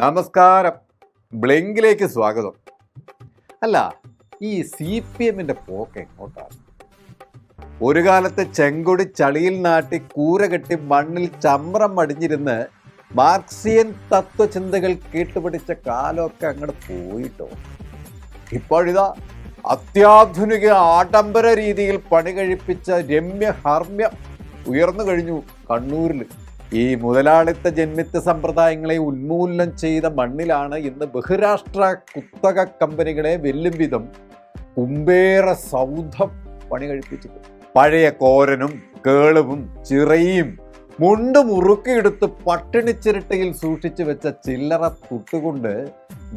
നമസ്കാരം. ബ്ലിങ്കിലേക്ക് സ്വാഗതം. അല്ല, ഈ CPM പോക്ക് എങ്ങോട്ടാണ്? ഒരു കാലത്ത് ചെങ്കൊടി ചളിയിൽ നാട്ടി കൂര കെട്ടി മണ്ണിൽ ചമ്രം അടിഞ്ഞിരുന്ന് മാർക്സിയൻ തത്വചിന്തകൾ കേട്ടുപിടിച്ച കാലമൊക്കെ അങ്ങോട്ട് പോയിട്ടോ. ഇപ്പോഴിതാ അത്യാധുനിക ആഡംബര രീതിയിൽ പണി കഴിപ്പിച്ച രമ്യഹർമ്മ്യം ഉയർന്നു കഴിഞ്ഞു കണ്ണൂരിൽ. ഈ മുതലാളിത്ത ജന്മിത്ത സമ്പ്രദായങ്ങളെ ഉന്മൂലനം ചെയ്ത മണ്ണിലാണ് ഇന്ന് ബഹുരാഷ്ട്ര കുത്തക കമ്പനികളെ വെല്ലും വിധം കുംബേറ സൗധം പണി കഴിപ്പിച്ചത്. പഴയ കോരനും കേളുവും ചിറയും മുണ്ട് മുറുക്കിയെടുത്ത് പട്ടിണിച്ചിരട്ടയിൽ സൂക്ഷിച്ചു വെച്ച ചില്ലറ തുട്ടുകൊണ്ട്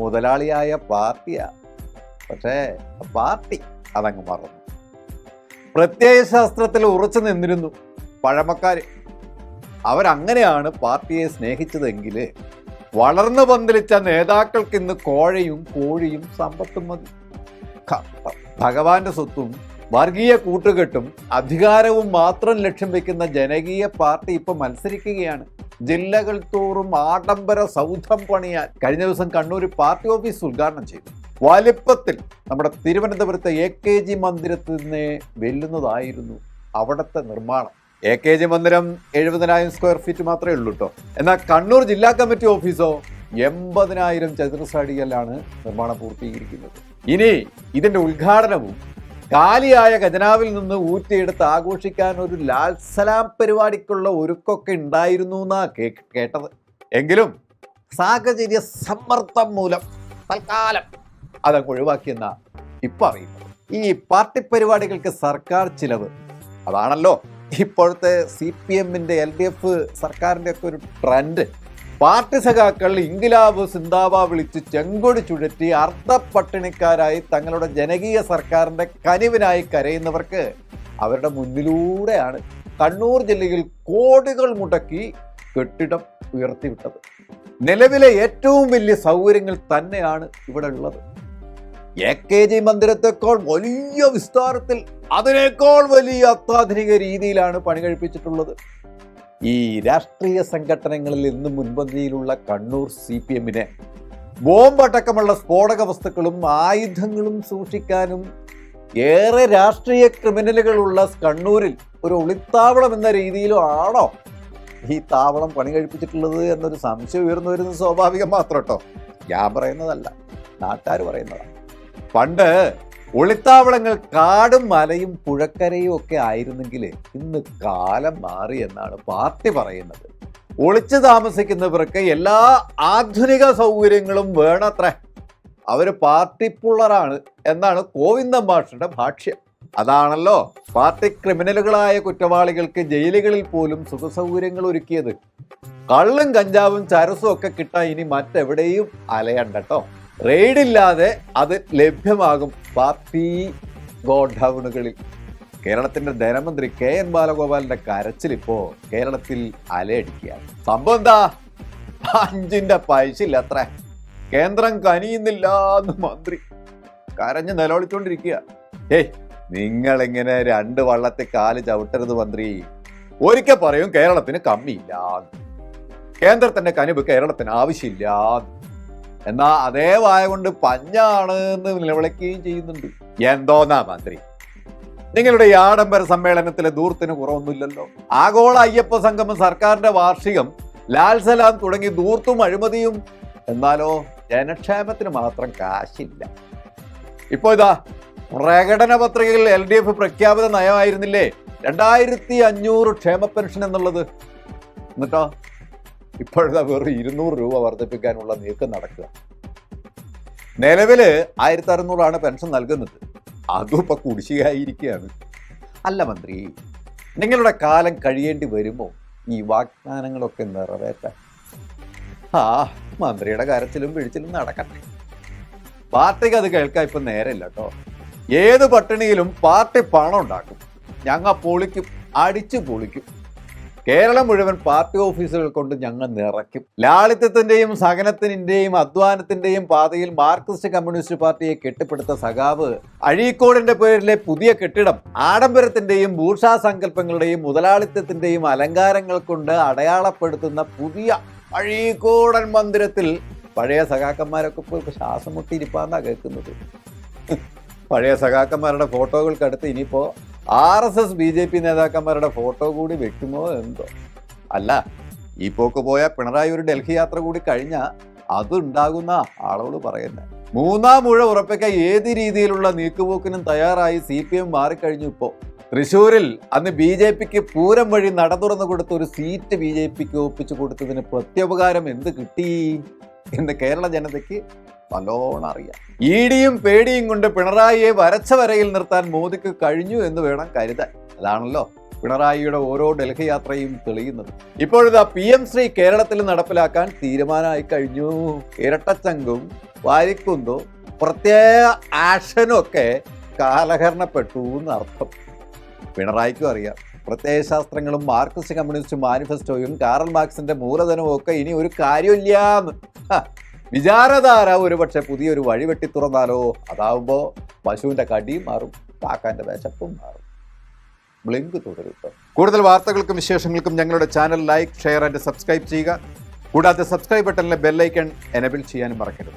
മുതലാളിയായ പാർട്ടിയാ. പക്ഷേ പാർട്ടി അതങ്ങ് മറന്നു. പ്രത്യയശാസ്ത്രത്തിൽ ഉറച്ചു നിന്നിരുന്നു പഴമക്കാർ. അവരങ്ങനെയാണ് പാർട്ടിയെ സ്നേഹിച്ചതെങ്കിൽ വളർന്നു പന്തലിച്ച നേതാക്കൾക്ക് ഇന്ന് കോഴയും കോഴിയും സമ്പത്തും മതി. ഭഗവാന്റെ സ്വത്തും വർഗീയ കൂട്ടുകെട്ടും അധികാരവും മാത്രം ലക്ഷ്യം വെക്കുന്ന ജനകീയ പാർട്ടി ഇപ്പൊ മത്സരിക്കുകയാണ്. ജില്ലകൾ തോറും ആഡംബര സൗധം പണിയാൻ കഴിഞ്ഞ ദിവസം കണ്ണൂർ പാർട്ടി ഓഫീസ് ഉദ്ഘാടനം ചെയ്തു. വലിപ്പത്തിൽ നമ്മുടെ തിരുവനന്തപുരത്തെ AKG മന്ദിരത്തിൽ നിന്ന് വെല്ലുന്നതായിരുന്നു അവിടുത്തെ നിർമ്മാണം. AKG മന്ദിരം 70,000 സ്ക്വയർ ഫീറ്റ് മാത്രമേ ഉള്ളൂ കേട്ടോ. എന്നാൽ കണ്ണൂർ ജില്ലാ കമ്മിറ്റി ഓഫീസോ 80,000 ചതുരശ്ര അടിയിലാണ് നിർമ്മാണം പൂർത്തീകരിക്കുന്നത്. ഇനി ഇതിന്റെ ഉദ്ഘാടനവും കാലിയായ ഖജനാവിൽ നിന്ന് ഊറ്റിയെടുത്ത് ആഘോഷിക്കാൻ ഒരു ലാൽ സലാം പരിപാടിക്കുള്ള ഒരുക്കൊക്കെ ഉണ്ടായിരുന്നു എന്നാ കേട്ടത്. എങ്കിലും സാഹചര്യ സമ്മർദ്ദം മൂലം തൽക്കാലം അതങ്ങ് ഒഴിവാക്കിയെന്നാ ഇപ്പൊ അറിയുന്നത്. ഈ പാർട്ടി പരിപാടികൾക്ക് സർക്കാർ ചിലവ്, അതാണല്ലോ ഇപ്പോഴത്തെ CPM LDF സർക്കാരിൻ്റെ ഒക്കെ ഒരു ട്രെൻഡ്. പാർട്ടി സഖാക്കൾ ഇൻകിലാബ് സിന്ദാബാ വിളിച്ച് ചെങ്കൊടി ചുഴറ്റി അർദ്ധപ്പട്ടിണിക്കാരായി തങ്ങളുടെ ജനകീയ സർക്കാരിൻ്റെ കനിവിനായി കരയുന്നവർക്ക് അവരുടെ മുന്നിലൂടെയാണ് കണ്ണൂർ ജില്ലയിൽ കോടികൾ മുടക്കി കെട്ടിടം ഉയർത്തിവിട്ടത്. നിലവിലെ ഏറ്റവും വലിയ സൗകര്യങ്ങൾ തന്നെയാണ് ഇവിടെ ഉള്ളത്. AKG മന്ദിരത്തെക്കാൾ വലിയ വിസ്താരത്തിൽ അതിനേക്കാൾ വലിയ അത്യാധുനിക രീതിയിലാണ് പണി കഴിപ്പിച്ചിട്ടുള്ളത്. ഈ രാഷ്ട്രീയ സംഘടനകളിൽ ഇന്ന് മുൻപന്തിയിലുള്ള കണ്ണൂർ CPM ബോംബടക്കമുള്ള സ്ഫോടക വസ്തുക്കളും ആയുധങ്ങളും സൂക്ഷിക്കാനും ഏറെ രാഷ്ട്രീയ ക്രിമിനലുകളുള്ള കണ്ണൂരിൽ ഒരു ഒളിത്താവളം എന്ന രീതിയിലും ആണോ ഈ താവളം പണി കഴിപ്പിച്ചിട്ടുള്ളത് എന്നൊരു സംശയം ഉയർന്നു വരുന്നത് സ്വാഭാവികം മാത്രം കേട്ടോ. ഞാൻ പറയുന്നതല്ല, നാട്ടുകാർ പറയുന്നതാണ്. പണ്ട് ഒളിത്താവളങ്ങൾ കാടും മലയും പുഴക്കരയും ഒക്കെ ആയിരുന്നെങ്കിൽ ഇന്ന് കാലം മാറി എന്നാണ് പാർട്ടി പറയുന്നത്. ഒളിച്ചു താമസിക്കുന്നവർക്ക് എല്ലാ ആധുനിക സൗകര്യങ്ങളും വേണത്രേ. അവർ പാർട്ടിപ്പുള്ളറാണ് എന്നാണ് കോവിന്ദൻ മാഷുടെ ഭാഷ്യം. അതാണല്ലോ പാർട്ടി ക്രിമിനലുകളായ കുറ്റവാളികൾക്ക് ജയിലുകളിൽ പോലും സുഖസൗകര്യങ്ങൾ ഒരുക്കിയത്. കള്ളും കഞ്ചാവും ചരസും ഒക്കെ കിട്ടാൻ ഇനി മറ്റെവിടെയും അലയണ്ടട്ടോ. റെയ്ഡില്ലാതെ അത് ലഭ്യമാകും പാർട്ടി ഗോഡൌണുകളിൽ. കേരളത്തിന്റെ ധനമന്ത്രി KN ബാലഗോപാലിന്റെ കരച്ചിലിപ്പോ കേരളത്തിൽ അലയടിക്കുകയാണ്. സംഭവം എന്താ? 5 പൈസ ഇല്ല അത്ര. കേന്ദ്രം കനിയുന്നില്ല എന്ന് മന്ത്രി കരഞ്ഞ് നിലവിളിച്ചോണ്ടിരിക്കുക. നിങ്ങളിങ്ങനെ 2 വള്ളത്തെ കാല് ചവിട്ടരുത് മന്ത്രി. ഒരിക്കൽ പറയും കേരളത്തിന് കമ്മിയില്ല, കേന്ദ്രത്തിന്റെ കനിവ് കേരളത്തിന് ആവശ്യമില്ല. എന്നാ അതേ വായ കൊണ്ട് പഞ്ഞാണ് എന്ന് നിലവിളിക്കുകയും ചെയ്യുന്നുണ്ട്. എന്തോന്നാ മന്ത്രി, നിങ്ങളുടെ ഈ ആഡംബര സമ്മേളനത്തിലെ ദൂർത്തിന് കുറവൊന്നുമില്ലല്ലോ. ആഗോള അയ്യപ്പ സംഗമം, സർക്കാരിന്റെ വാർഷികം, ലാൽ സലാം തുടങ്ങി ദൂർത്തും അഴിമതിയും. എന്നാലോ ജനക്ഷേമത്തിന് മാത്രം കാശില്ല. ഇപ്പോ ഇതാ പ്രകടന പത്രികയിൽ LDF പ്രഖ്യാപിത നയമായിരുന്നില്ലേ 2500 ക്ഷേമ പെൻഷൻ എന്നുള്ളത്. എന്നിട്ടോ ഇപ്പോഴത്തെ വെറും 200 രൂപ വർദ്ധിപ്പിക്കാനുള്ള നീക്കം നടക്കുക. നിലവില് 1600 പെൻഷൻ നൽകുന്നത്. അതും ഇപ്പൊ കുടിശ്ശികയായിരിക്കുകയാണ്. അല്ല മന്ത്രി, നിങ്ങളുടെ കാലം കഴിയേണ്ടി വരുമോ ഈ വാഗ്ദാനങ്ങളൊക്കെ നിറവേറ്റാൻ? മന്ത്രിയുടെ കരച്ചിലും പിഴിച്ചിലും നടക്കട്ടെ. പാർട്ടിക്ക് അത് കേൾക്കാൻ ഇപ്പൊ നേരമില്ല കേട്ടോ. ഏത് പട്ടിണിയിലും പാർട്ടി പണം ഉണ്ടാക്കും. ഞങ്ങൾ പൊളിക്കും, അടിച്ചു പൊളിക്കും. കേരളം മുഴുവൻ പാർട്ടി ഓഫീസുകൾ കൊണ്ട് ഞങ്ങൾ നിറയ്ക്കും. ലാളിത്യത്തിന്റെയും സഹനത്തിന്റെയും അധ്വാനത്തിന്റെയും പാതയിൽ മാർക്സിസ്റ്റ് കമ്മ്യൂണിസ്റ്റ് പാർട്ടിയെ കെട്ടിപ്പടുത്ത സഖാവ് അഴീക്കോടിന്റെ പേരിലെ പുതിയ കെട്ടിടം ആഡംബരത്തിന്റെയും ബൂർഷാ സങ്കല്പങ്ങളുടെയും മുതലാളിത്തത്തിന്റെയും അലങ്കാരങ്ങൾ കൊണ്ട് അടയാളപ്പെടുത്തുന്ന പുതിയ അഴീക്കോടൻ മന്ദിരത്തിൽ പഴയ സഖാക്കന്മാരൊക്കെ ഇപ്പോൾ ശ്വാസം മുട്ടിയിരിപ്പാന്നാ കേൾക്കുന്നത്. പഴയ സഖാക്കന്മാരുടെ ഫോട്ടോകൾക്കടുത്ത് ഇനിയിപ്പോൾ RSS BJP നേതാക്കന്മാരുടെ ഫോട്ടോ കൂടി വെക്കുമോ എന്തോ. അല്ല, ഈ പോക്ക് പോയ പിണറായി ഒരു ഡൽഹി യാത്ര കൂടി കഴിഞ്ഞാൽ അതുണ്ടാകുന്ന ആളുകൾ പറയുന്നത്. മൂന്നാം ഊഴ ഉറപ്പിക്കാൻ ഏത് രീതിയിലുള്ള നീക്കുപോക്കിനും തയ്യാറായി CPM മാറിക്കഴിഞ്ഞു. ഇപ്പോൾ തൃശ്ശൂരിൽ അന്ന് BJPക്ക് പൂരം വഴി നട തുറന്നു കൊടുത്ത ഒരു സീറ്റ് BJPക്ക് ഒപ്പിച്ചു കൊടുത്തതിന് പ്രത്യുപകാരം എന്ത് കിട്ടി എന്ന് കേരള ജനതയ്ക്ക് നല്ലോണം അറിയാം. ഈടിയും പേടിയും കൊണ്ട് പിണറായിയെ വരച്ച വരയിൽ നിർത്താൻ മോദിക്ക് കഴിഞ്ഞു എന്ന് വേണം കരുതാൻ. അതാണല്ലോ പിണറായിയുടെ ഓരോ ഡൽഹി യാത്രയും തെളിയുന്നത്. ഇപ്പോഴിതാ PM ശ്രീ കേരളത്തിൽ നടപ്പിലാക്കാൻ തീരുമാനമായി കഴിഞ്ഞു. ഇരട്ടച്ചങ്കും വാരിക്കുന്തും പ്രത്യേക ആക്ഷനും ഒക്കെ കാലഹരണപ്പെട്ടു എന്നർത്ഥം. പിണറായിക്കും അറിയാം പ്രത്യയശാസ്ത്രങ്ങളും മാർക്സിസ്റ്റ് കമ്മ്യൂണിസ്റ്റ് മാനിഫെസ്റ്റോയും കാറൽ മാർക്സിന്റെ മൂലധനവും ഒക്കെ ഇനി ഒരു കാര്യമില്ലാന്ന്. വിചാരധാര ഒരുപക്ഷെ പുതിയൊരു വഴി വെട്ടി തുറന്നാലോ. അതാവുമ്പോൾ പശുവിന്റെ കടിയും മാറും, കാക്കാന്റെ വിശപ്പും മാറും. ബ്ലിങ്ക് തുടരും. കൂടുതൽ വാർത്തകൾക്കും വിശേഷങ്ങൾക്കും ഞങ്ങളുടെ channel like, share and subscribe ചെയ്യുക. കൂടാതെ സബ്സ്ക്രൈബ് ബട്ടണിലെ ബെല്ലൈക്കൺ എനേബിൾ ചെയ്യാനും മറക്കരുത്.